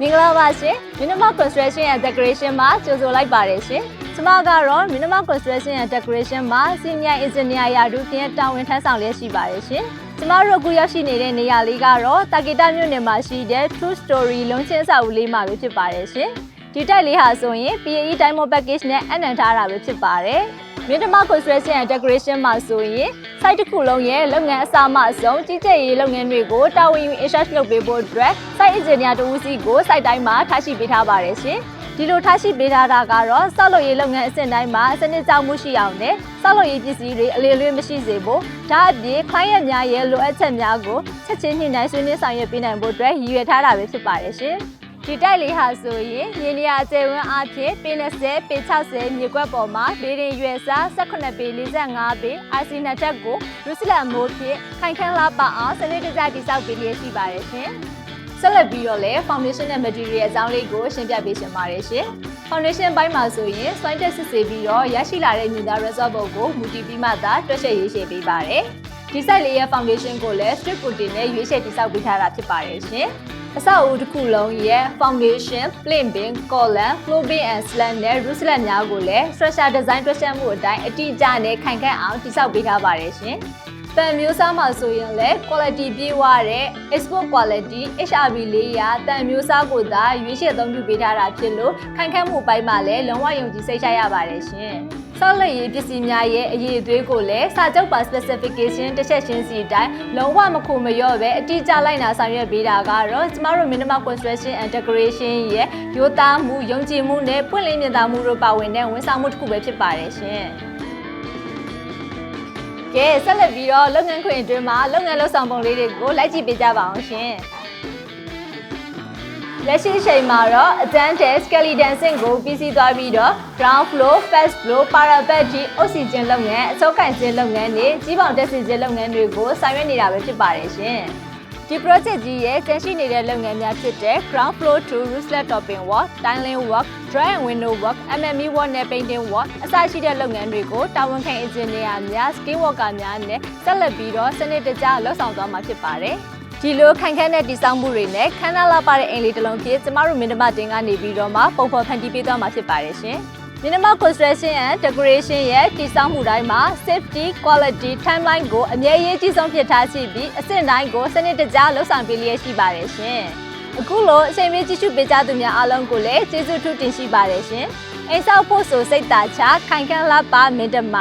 မင်္ဂလာပါရှင် Minimal Construction and Decoration မှာကြိုဆိုလိုက်ပါတယ်ရှင်ကျွန်မကတော့ Minimal Construction and Decoration မှာ Senior Engineer ရာထူးဖြင့်တာဝန်ထမ်းဆောင်လျက်ရှိပါတယ်ရှင်ကျွန်မတို့အခုရောက်ရှိနေတဲ့နေရာလေးကတော့တာဂီတာမြို့နယ်မှာရှိတဲ့ True Story လုံးချင်းအဆောက်အဦလေးမှာပဲဖြစ်ပါတယ်ရှင်ဒီတိုက်လေးဟာဆိုရင် PAE Diamond Package နဲ့အနံထားတာပဲဖြစ်ပါတယ် Minimal Construction and Decoration မှာဆိုရင် site တစ်ခုလုံးရဲ့လုပ်ငန်းအစမှအဆုံးကြီးကြပ်ရေးလုပ်ငန်းတွေကိုတာဝန်ယူ in-charge လုပ်ပေးဖို့အတွက် site engineer တဦးစီကို site တိုင်းမှာထားရှိပေးထားပါတယ်ရှင်ဒီလိုထားရှိပေးထားတာကတော့ဆောက်လုပ်ရေးလုပ်ငန်းအဆင့်တိုင်းမှာစနစ်ကျမှုရှိအောင်နဲ့ဆောက်လုပ်ရေးပစ္စည်းတွေအလေလွင့်မရှိစေဖို့ဒါအပြင် client များရဲ့လိုအပ်ချက်များကိုချက်ချင်းညှိနှိုင်းဆွေးနွေးဆောင်ရွက်ပေးနိုင်ဖို့အတွက်ရည်ရွယ်ထားတာပဲဖြစ်ပါတယ်ရှင်ဒီတိုက်လေးဟာဆိုရင်မြေနေရာအကျယ်ဝန်းအားဖြင့်ပေ20ပေ60မြေကွက်ပေါ်မှာဘေးရင်ရွယ်စား18ပေ45ပေ RC နှစ်ထပ်ကိုရုစလက်မိုးဖြင့်ခိုင်ခန့်လာပအောင်စနစ်တကျတည်ဆောက်ပေးလျက်ရှိပါတယ်ရှင်ဆက်လက်ပြီးတော့လည်း foundation နဲ့ material အကြောင်းလေးကိုရှင်းပြပေးရှင်ပါတယ်ရှင် foundation ဘိုင်းမှာဆိုရင် soil test စစ်ဆေးပြီးတော့ရရှိလာတဲ့မြေသား result ပုံကိုမူတည်ပြီးမှသာတွက်ချက်ရေးရှင်းပေးပါတယ်ဒီ site လေးရဲ့ foundation ကိုလည်း strip coating နဲ့ရွေးချယ်တည်ဆောက်ပေးထားတာဖြစ်ပါတယ်ရှင်အဆောက်အဦတစ်ခုလုံးရဲ့ foundation, plane beam, column, floor beam and slant နဲ့ roof slant များကိုလည်း structure design တွက်ချက်မှုအတိုင်းအတိအကျနဲ့ခိုင်ခန့်အောင်တည်ဆောက်ပေးထားပါတယ်ရှင်။ပန်မျိုးစားမှာဆိုရင်လည်း quality ပြည့်ဝတဲ့ export quality HRB လေးရာတန်မျိုးစားကိုသာရွေးချယ်အသုံးပြုပေးထားတာဖြစ်လို့ခိုင်ခန့်မှုပိုင်းမှာလည်းလုံးဝယုံကြည်စိတ်ချရပါတယ်ရှင်။ဆောက်လုပ်ရေးပစ္စည်းများရဲ့အရေးအသွေးကိုလည်းစာချုပ်ပါ specification တစ်ချက်ချင်းစီတိုင်းလုံးဝမခုမလျော့ပဲအတိအကျလိုက်နာဆောင်ရွက်ပေးတာကတော့ကျမတို့ Minimal Construction and Decoration ရဲ့ရိုးသားမှုယုံကြည်မှုနဲ့ပွင့်လင်းမြင်သာမှုတို့ပါဝင်တဲ့ဝန်ဆောင်မှုတစ်ခုပဲဖြစ်ပါတယ်ရှင်။ကဲဆက်လက်ပြီးတော့လုပ်ငန်းခွင်အတွင်းမှာလုပ်ငန်းလုပ်ဆောင်ပုံလေးတွေကိုလိုက်ကြည့်ပေးကြပါအောင်ရှင်။လက်ရှိအချိန်မှာတော့အတန်းတဲ့ skeleton ဆင့်ကိုပြီးစီးသွားပြီးတော့ ground floor, first floor, parapet ထိအောက်ဆီဂျင်လုပ်ငန်းအစိုးကိုင်ခြင်းလုပ်ငန်းတွေကြီးပေါင်တက်စီခြင်းလုပ်ငန်းတွေကိုဆောင်ရွက်နေတာပဲဖြစ်ပါတယ်ရှင်။ဒီ project ကြီးရဲ့ကျန်ရှိနေတဲ့လုပ်ငန်းများဖြစ်တဲ့ ground floor to roof slab topping work, tiling work, dry and window work, MME work နဲ့ painting work အစရှိတဲ့လုပ်ငန်းတွေကိုတာဝန်ခံ engineer များ skill worker များနဲ့ဆက်လက်ပြီးတော့စနစ်တကျလုပ်ဆောင်သွားမှာဖြစ်ပါတယ်။ဒီလိုခိုင်ခန့်တဲ့တည်ဆောက်မှုတွေနဲ့ခန်းနာလာပါတဲ့အိမ်လေးတစ်လုံးဖြစ်ကျမတို့မင်းတမတင်ကနေပြီးတော့မှပုံဖော်ဖန်တီးပေးသွားမှာဖြစ်ပါတယ်ရှင်။ Minimal Construction and Decoration ရဲ့တည်ဆောက်မှုတိုင်းမှာ safety, quality, timeline ကိုအမြဲအရေးကြီးဆုံးဖြစ်ထားရှိပြီးအဆင့်တိုင်းကိုစနစ်တကျလှုပ်ဆောင်ပေးလျက်ရှိပါတယ်ရှင်။အခုလိုအချိန်မီကြည့်ရှုပေးကြသူများအားလုံးကိုလည်းကျေးဇူးထူးတင်ရှိပါတယ်ရှင်။အိမ်ဆောက်ဖို့ဆိုစိတ်သာချခိုင်ခန့်လာပါမင်းတမ